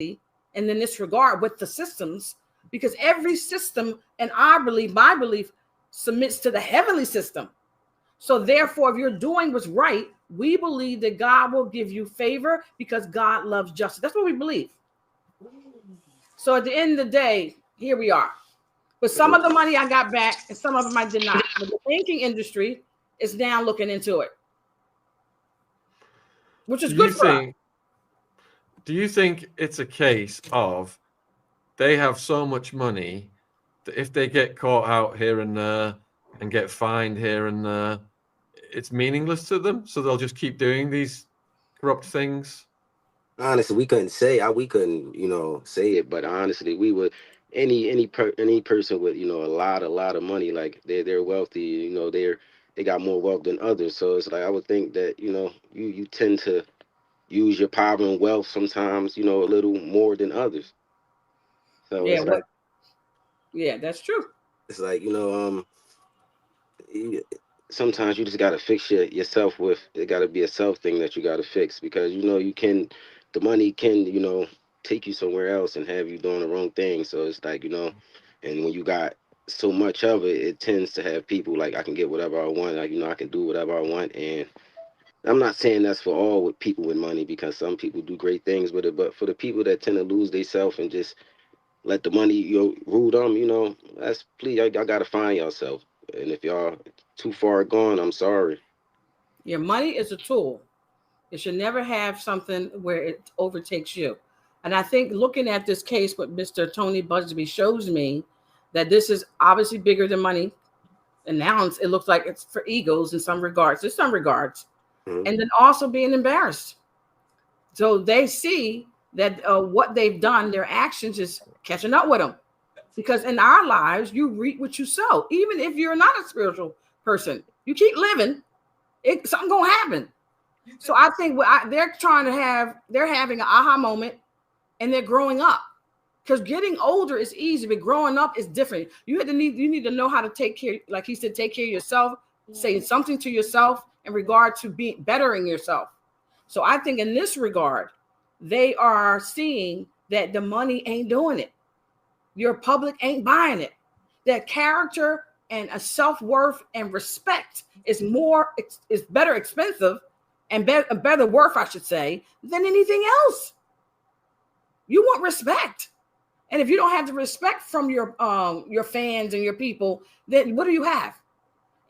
and in this regard with the systems, because every system, and I believe, my belief, submits to the heavenly system. So therefore, if you're doing what's right, we believe that God will give you favor because God loves justice. That's what we believe. So at the end of the day, here we are. But some of the money I got back and some of them I did not. But the banking industry is now looking into it, which is good for us. Do you think it's a case of they have so much money that if they get caught out here and there and get fined here and there, it's meaningless to them? So they'll just keep doing these corrupt things? Honestly, we couldn't say. We couldn't, say it. But honestly, we would. Any person with a lot of money, like they're wealthy. They got more wealth than others. So it's like I would think that you tend to use your power and wealth sometimes a little more than others. So Yeah, that's true. It's like sometimes you just gotta fix yourself with it. Got to be a self thing that you gotta fix because the money can take you somewhere else and have you doing the wrong thing. So it's like and when you got so much of it, it tends to have people like I can get whatever I want. Like I can do whatever I want. And I'm not saying that's for all with people with money because some people do great things with it, but for the people that tend to lose themselves and just let the money rule them, that's please y'all gotta find yourself. And if y'all too far gone, I'm sorry. Your money is a tool. It should never have something where it overtakes you. And I think looking at this case with Mr. Tony Busby shows me that this is obviously bigger than money. And now it looks like it's for egos in some regards. In some regards. Mm-hmm. And then also being embarrassed. So they see that what they've done, their actions is catching up with them. Because in our lives, you reap what you sow. Even if you're not a spiritual person, you keep living, something gonna happen. So I think they're having an aha moment, and they're growing up. Because getting older is easy, but growing up is different. You need to know how to take care, like he said, take care of yourself, saying something to yourself in regard to bettering yourself. So I think in this regard, they are seeing that the money ain't doing it. Your public ain't buying it. That character and a self-worth and respect is better expensive and better worth, I should say, than anything else. You want respect. And if you don't have the respect from your fans and your people, then what do you have?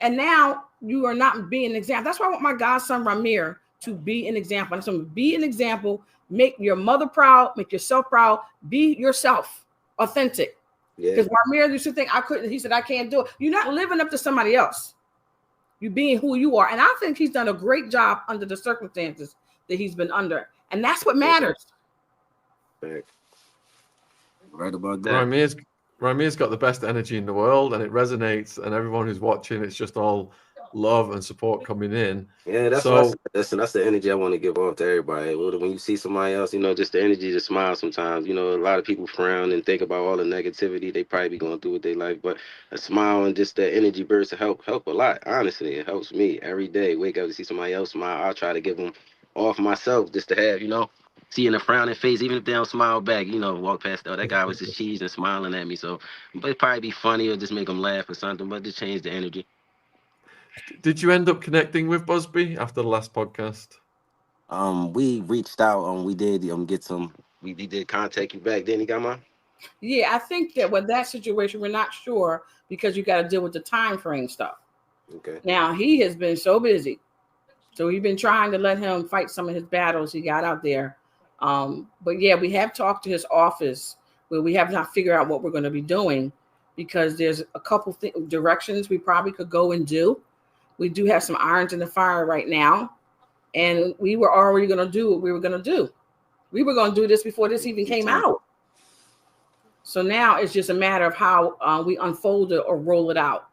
And now you are not being an example. That's why I want my godson Rymir to be an example. I'm saying be an example. Make your mother proud. Make yourself proud. Be yourself. Authentic. Because Rymir used to think I couldn't. He said I can't do it. You're not living up to somebody else. You being who you are. And I think he's done a great job under the circumstances that he's been under. And that's what matters. Right about that. Rymir's got the best energy in the world, and it resonates. And everyone who's watching, it's just all love and support coming in. Yeah, that's the energy I want to give off to everybody. When you see somebody else, just the energy to smile sometimes. A lot of people frown and think about all the negativity they probably be going through with their life, but a smile and just the energy burst to help a lot. Honestly, it helps me every day. Wake up to see somebody else smile. I'll try to give them off myself just to have, seeing a frowning face, even if they don't smile back, walk past, that guy was just cheesing and smiling at me. So, but it'd probably be funny or just make them laugh or something, but just change the energy. Did you end up connecting with Busby after the last podcast? We reached out. We did get some. We did contact you back then. He got mine. Yeah, I think that with that situation, we're not sure because you got to deal with the time frame stuff. Okay. Now he has been so busy, so we've been trying to let him fight some of his battles he got out there. But yeah, we have talked to his office where we have not figured out what we're going to be doing because there's a couple directions we probably could go and do. We do have some irons in the fire right now, and we were already going to do what we were going to do. We were going to do this before this even came out. So now it's just a matter of how we unfold it or roll it out.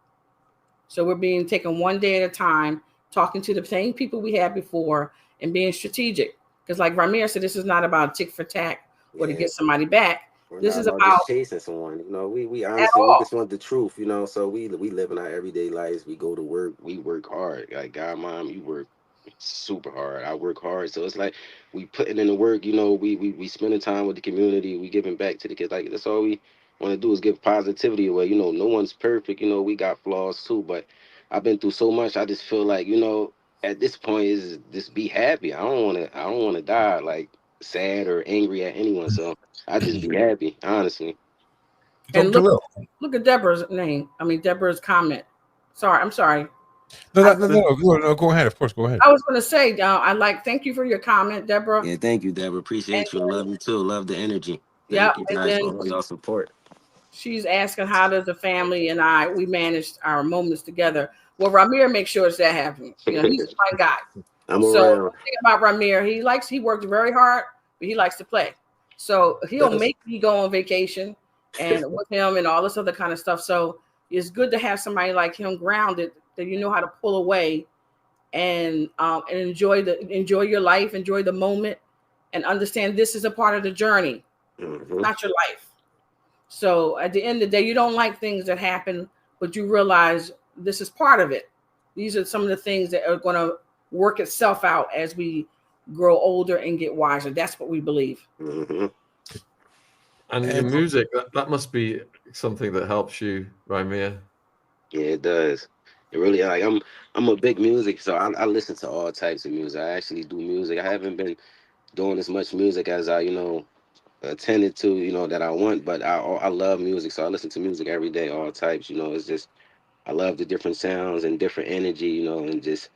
So we're taken one day at a time, talking to the same people we had before and being strategic. Because like Rymir said, this is not about tick for tack or to get somebody back. This is about just chasing someone. We honestly we just want the truth. So we live in our everyday lives. We go to work. We work hard. Like God, Mom, you work super hard. I work hard, so it's like we putting in the work. You know, we spending time with the community. We giving back to the kids. Like that's all we want to do is give positivity away. You know, no one's perfect. You know, we got flaws too, but I've been through so much. I just feel like at this point is just be happy. I don't want to die like sad or angry at anyone. So I just be happy, honestly. And Dr. Lil. look at Deborah's name. I mean Deborah's comment. Sorry, I'm sorry. No, go ahead. Of course, go ahead. I was going to say, thank you for your comment, Deborah. Yeah, thank you, Deborah. And Appreciate you. I love you too. Love the energy. yeah, Thank you and guys then for all y'all support. she's asking how does the family and we managed our moments together. Well, Rymir makes sure that happens. You know, he's a fun guy. I'm So around. the thing about Rymir, he works very hard, but he likes to play. So he'll make me go on vacation and with him and all this other kind of stuff. So it's good to have somebody like him grounded that you know how to pull away and enjoy your life, enjoy the moment, and understand this is a part of the journey, not your life. So at the end of the day, you don't like things that happen, but you realize this is part of it. These are some of the things that are going to work itself out as we grow older and get wiser. That's what we believe. And your music, that must be something that helps you, Rymir. Yeah, it does. It really like I'm a big music, so I listen to all types of music. I actually do music. I haven't been doing as much music as I attended to that I want, but I love music, so I listen to music every day, all types. It's just I love the different sounds and different energy, and just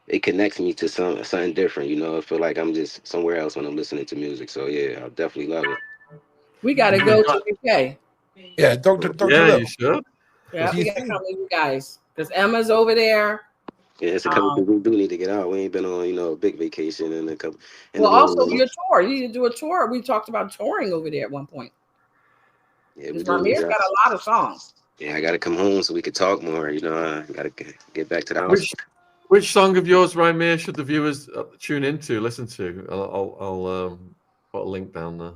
it connects me to something different. I feel like I'm just somewhere else when I'm listening to music. So yeah, I definitely love it. We got to go to UK. Yeah, Dr. Yeah, Lil. you should. Yeah, we got to come to you guys because Emma's over there. Yeah, it's a couple people we do need to get out. We ain't been on, a big vacation in a couple. Well, also your tour. You need to do a tour. We talked about touring over there at one point. Yeah, Ramir's got a lot of songs. Yeah, I got to come home so we could talk more. I got to get back to the house. Which song of yours, Rymir, should the viewers tune into, listen to? I'll put a link down there.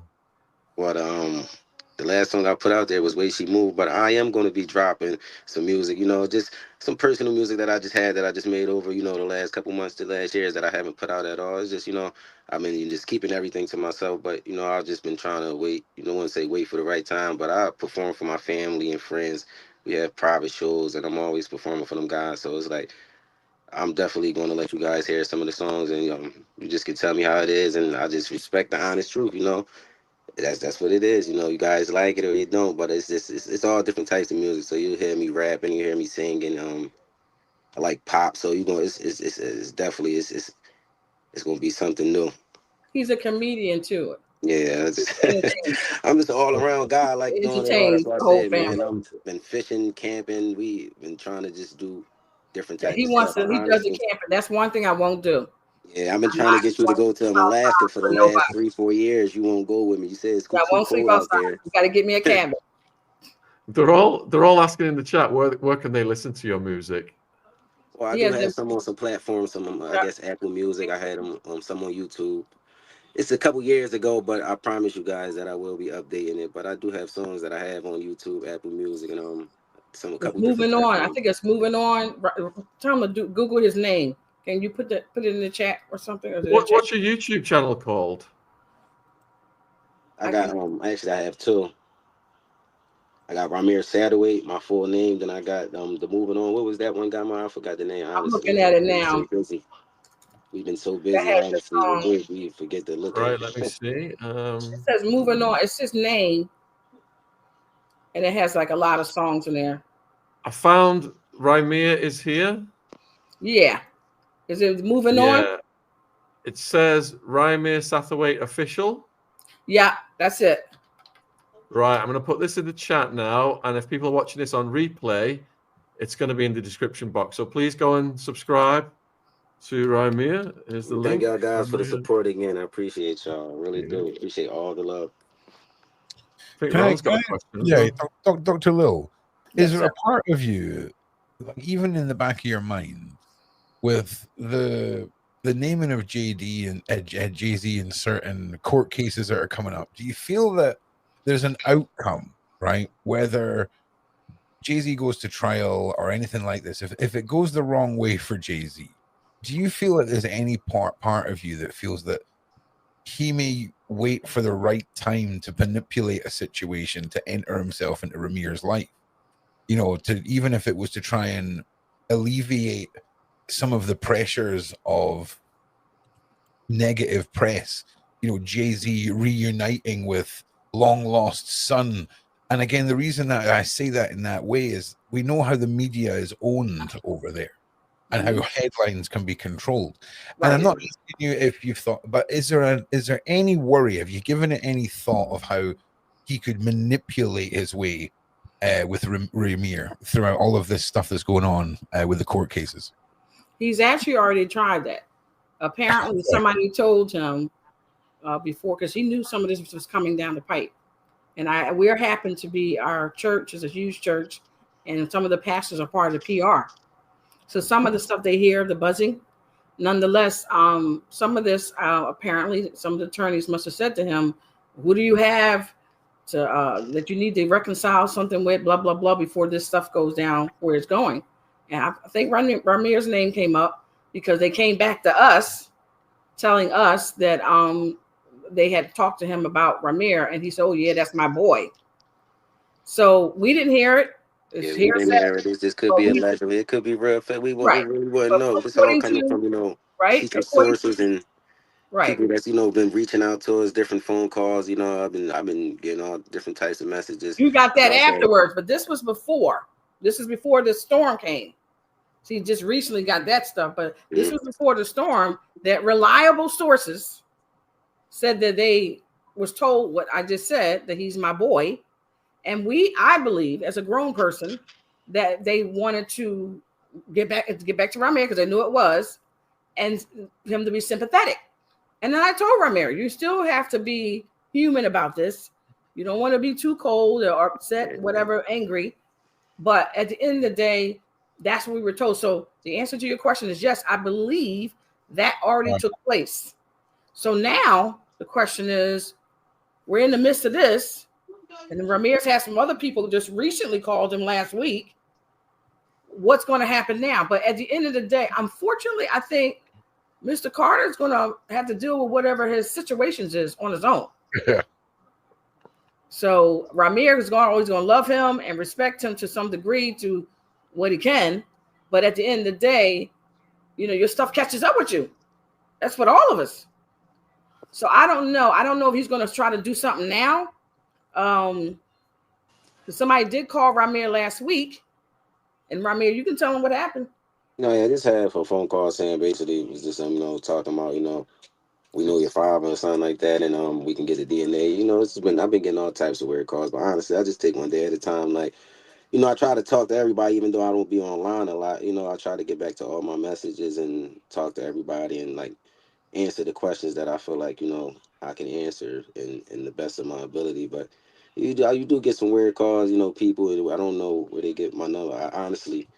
What the last song I put out there was "Way She Moved," but I am going to be dropping some music. Just some personal music that I just made over the last couple months to last years that I haven't put out at all. It's just I've been just keeping everything to myself, but I've just been trying to wait. I wouldn't say wait for the right time, but I perform for my family and friends. We have private shows, and I'm always performing for them guys. So it's like I'm definitely going to let you guys hear some of the songs, and you just can tell me how it is, and I just respect the honest truth. That's what it is. You guys like it or you don't, but it's just it's all different types of music. So you hear me rapping, you hear me singing. I like pop, so it's definitely it's gonna be something new. He's a comedian too. Yeah, I'm just an all around guy. Like doing it all. That's what I said, man. I've been fishing, camping. We've been trying to just do different types. He of wants stuff, to. He does the camping. That's one thing I won't do. Yeah, I've been trying to get you to go to Alaska for the last 3-4 years. You won't go with me. You said it's too cold out there. You got to get me a cabin. They're all asking in the chat where can they listen to your music. Well, I do have some on some platforms. Some I guess Apple Music. I had them on some on YouTube. It's a couple years ago, but I promise you guys that I will be updating it. But I do have songs that I have on YouTube, Apple Music, and a couple. Moving on. I think it's moving on. Tell him to Google his name. Can you put it in the chat or something? What's your YouTube channel called? I got actually I have two. I got Rymir Satterweight, my full name. Then I got the Moving On. What was that one guy? I forgot the name. I'm looking at it now. So busy. We've been so busy, honestly. We forget to look at it. Right, let me see. It says Moving On. It's his name. And it has like a lot of songs in there. I found Rymir is here. Yeah. Is it Moving On? It says Rymir Satterweight Official. Yeah, that's it. Right, I'm going to put this in the chat now. And if people are watching this on replay, it's going to be in the description box. So please go and subscribe to Rymir. Here's the link. Thank y'all guys for the support again. I appreciate y'all. I really do. Appreciate all the love. I think Ron's got a question. Yeah, Dr. Lil, is there a part of you, like, even in the back of your mind, with the naming of JD and Jay-Z in certain court cases that are coming up, do you feel that there's an outcome, right? Whether Jay-Z goes to trial or anything like this, if it goes the wrong way for Jay-Z, do you feel that there's any part of you that feels that he may wait for the right time to manipulate a situation to enter himself into Rymir's life? You know, to even if it was to try and alleviate some of the pressures of negative press, you know, Jay-Z reuniting with long lost son. And again, the reason that I say that in that way is we know how the media is owned over there and how headlines can be controlled. And I'm not asking you if you've thought, but is there any worry? Have you given it any thought of how he could manipulate his way with Rymir throughout all of this stuff that's going on with the court cases? He's actually already tried that. Apparently, somebody told him before, because he knew some of this was coming down the pipe. And we're happened to be, our church is a huge church, and some of the pastors are part of the PR. So some of the stuff they hear, the buzzing, nonetheless, some of this, apparently, some of the attorneys must have said to him, who do you have to that you need to reconcile something with, blah, blah, blah, before this stuff goes down where it's going. And I think Rymir's name came up because they came back to us telling us that they had talked to him about Rymir, and he said, oh, yeah, that's my boy. So we didn't hear it. Yeah, we didn't hear it. This could be allegedly. It could be real. We really wouldn't know. This all coming from, secret sources and people that's, been reaching out to us, different phone calls. I've been getting all different types of messages. You got that afterwards, but this was before. This is before the storm came. So you just recently got that stuff, but this was before the storm, that reliable sources said that they was told what I just said, that he's my boy. And I believe, as a grown person, that they wanted to get back to Rymir because they knew it was, and him to be sympathetic. And then I told Rymir, you still have to be human about this. You don't want to be too cold or upset, whatever, angry. But at the end of the day, that's what we were told. So the answer to your question is yes, I believe that already took place. So now the question is, we're in the midst of this. And Rymir's had some other people just recently called him last week. What's going to happen now? But at the end of the day, unfortunately, I think Mr. Carter is going to have to deal with whatever his situations is on his own. Yeah. So Rymir is always going to love him and respect him to some degree to what he can. But at the end of the day, your stuff catches up with you. That's what all of us. So I don't know. I don't know if he's going to try to do something now. Somebody did call Rymir last week, and Rymir, you can tell him what happened. I just had a phone call saying basically it was just talking about we know your father or something like that, and we can get the DNA. I've been getting all types of weird calls, but honestly, I just take one day at a time. Like, I try to talk to everybody, even though I don't be online a lot. I try to get back to all my messages and talk to everybody and like answer the questions that I feel like I can answer in the best of my ability. But you do get some weird calls, people. I don't know where they get my number. I honestly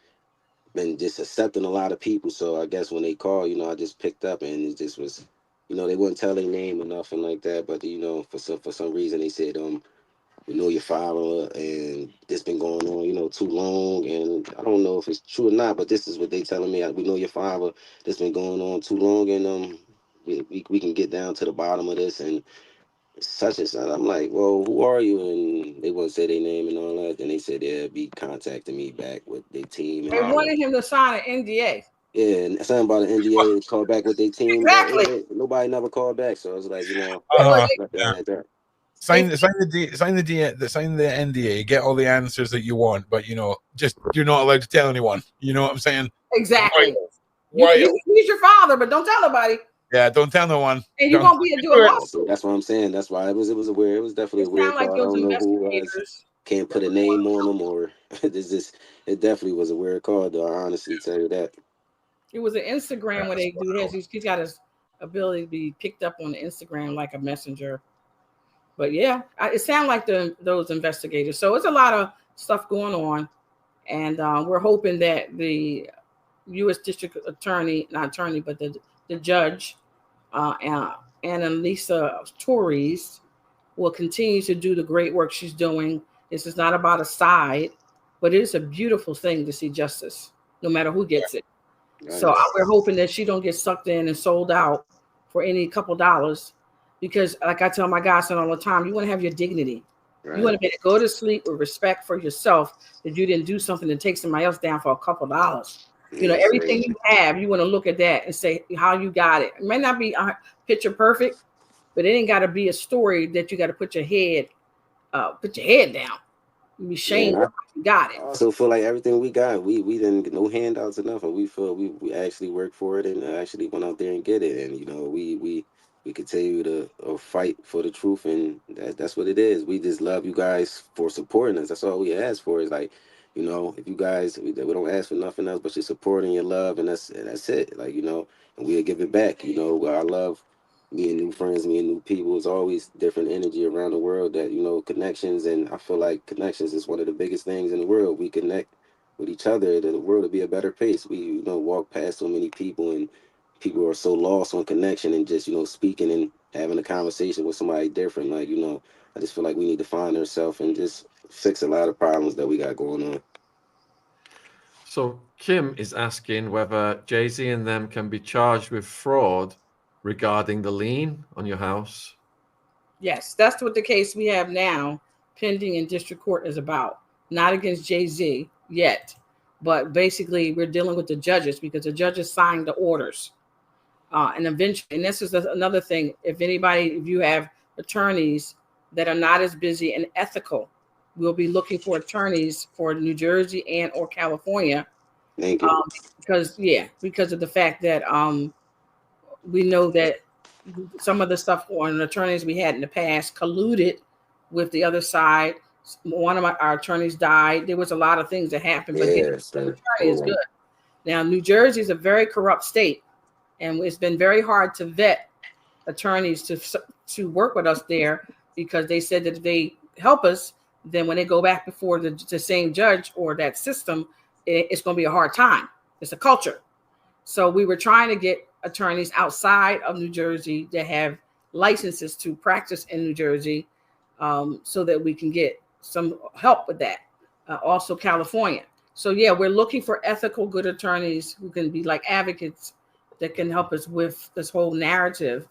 been just accepting a lot of people, so I guess when they call, I just picked up, and it just was, they wouldn't tell their name or nothing like that. But for some reason they said, we know your father, and this been going on, too long, and I don't know if it's true or not, but this is what they telling me. We know your father. This been going on too long, and we can get down to the bottom of this, and such and such. I'm like, well, who are you? And they wouldn't say their name and all that. Then they said they'd be contacting me back with their team. They wanted him to sign an NDA. Yeah, and something about an NDA, call back with their team. Exactly. Nobody never called back, so I was like, sign the NDA, get all the answers that you want, but just you're not allowed to tell anyone. You know what I'm saying? Exactly. He's your father, but don't tell nobody. Yeah, don't tell no one. And you won't be a doing lawsuit. That's what I'm saying. That's why it was definitely a weird call. I don't know who was. Can't put a name on them, or it definitely was a weird call, though. I honestly tell you that. It was an Instagram where they do his. He's got his ability to be picked up on the Instagram like a messenger. But yeah, it sounded like those investigators. So it's a lot of stuff going on, and we're hoping that the U.S. District Attorney, not attorney, but the judge, Annalisa Torres, will continue to do the great work she's doing. This is not about a side, but it is a beautiful thing to see justice, no matter who gets it. So Right. we're hoping that she don't get sucked in and sold out for any couple dollars, because like I tell my godson all the time, you want to have your dignity. You want Right. to be able to go to sleep with respect for yourself, that you didn't do something to take somebody else down for a couple dollars. You know, Yes, sir. everything you have, you want to look at that and say how you got it. It may not be picture perfect, but it ain't got to be a story that you got to put your head down. You be Yeah, ashamed and of how you got I it. also feel like everything we got, we didn't get no handouts enough, and we feel we actually worked for it and actually went out there and get it, and you know we continue to fight for the truth, and that's what it is. We just love you guys for supporting us. That's all we ask for is like, you know, if you guys we don't ask for nothing else but your support and your love, and that's it. Like, you know, and we'll give it back. You know, our love. Me and new friends, me and new people. It's always different energy around the world that, you know, connections. And I feel like connections is one of the biggest things in the world. We connect with each other, that the world will be a better place. We, you know, walk past so many people and people are so lost on connection and just, you know, speaking and having a conversation with somebody different. Like, you know, I just feel like we need to find ourselves and just fix a lot of problems that we got going on. So Kim is asking whether Jay-Z and them can be charged with fraud regarding the lien on your house. Yes, that's what the case we have now pending in district court is about. Not against Jay-Z yet, but basically we're dealing with the judges because the judges signed the orders. And eventually, and this is another thing, if you have attorneys that are not as busy and ethical, we'll be looking for attorneys for New Jersey and or California, Thank you. because of the fact that we know that some of the stuff on attorneys we had in the past colluded with the other side. One of our attorneys died. There was a lot of things that happened, but Yeah, the sir. attorney is good. Now, New Jersey is a very corrupt state, and it's been very hard to vet attorneys to work with us there, because they said that if they help us, then when they go back before the same judge or that system, it's going to be a hard time. It's a culture. So we were trying to get attorneys outside of New Jersey that have licenses to practice in New Jersey, so that we can get some help with that. Also California. So yeah, we're looking for ethical, good attorneys who can be like advocates that can help us with this whole narrative.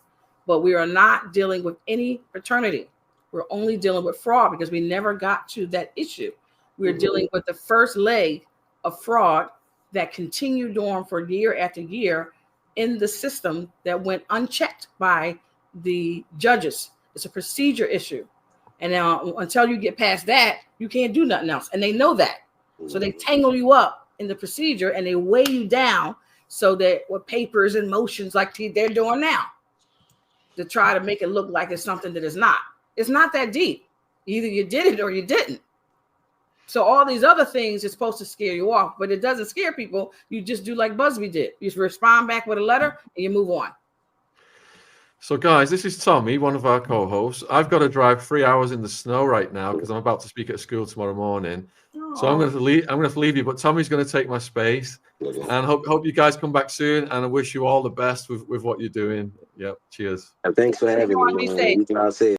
But we are not dealing with any fraternity. We're only dealing with fraud because we never got to that issue. We're dealing with the first leg of fraud that continued on for year after year in the system that went unchecked by the judges. It's a procedure issue. And now until you get past that, you can't do nothing else. And they know that. So they tangle you up in the procedure and they weigh you down so that with papers and motions like they're doing now to try to make it look like it's something that is not. It's not that deep. Either you did it or you didn't. So all these other things are supposed to scare you off, but it doesn't scare people. You just do like Busby did. You just respond back with a letter and you move on. So, guys, this is Tommy, one of our co-hosts. I've got to drive 3 hours in the snow right now because I'm about to speak at school tomorrow morning. So I'm going to leave. I'm going to leave you, but Tommy's going to take my space. And hope you guys come back soon. And I wish you all the best with what you're doing. Yep. Cheers. Thanks for having me, man. You can all say it.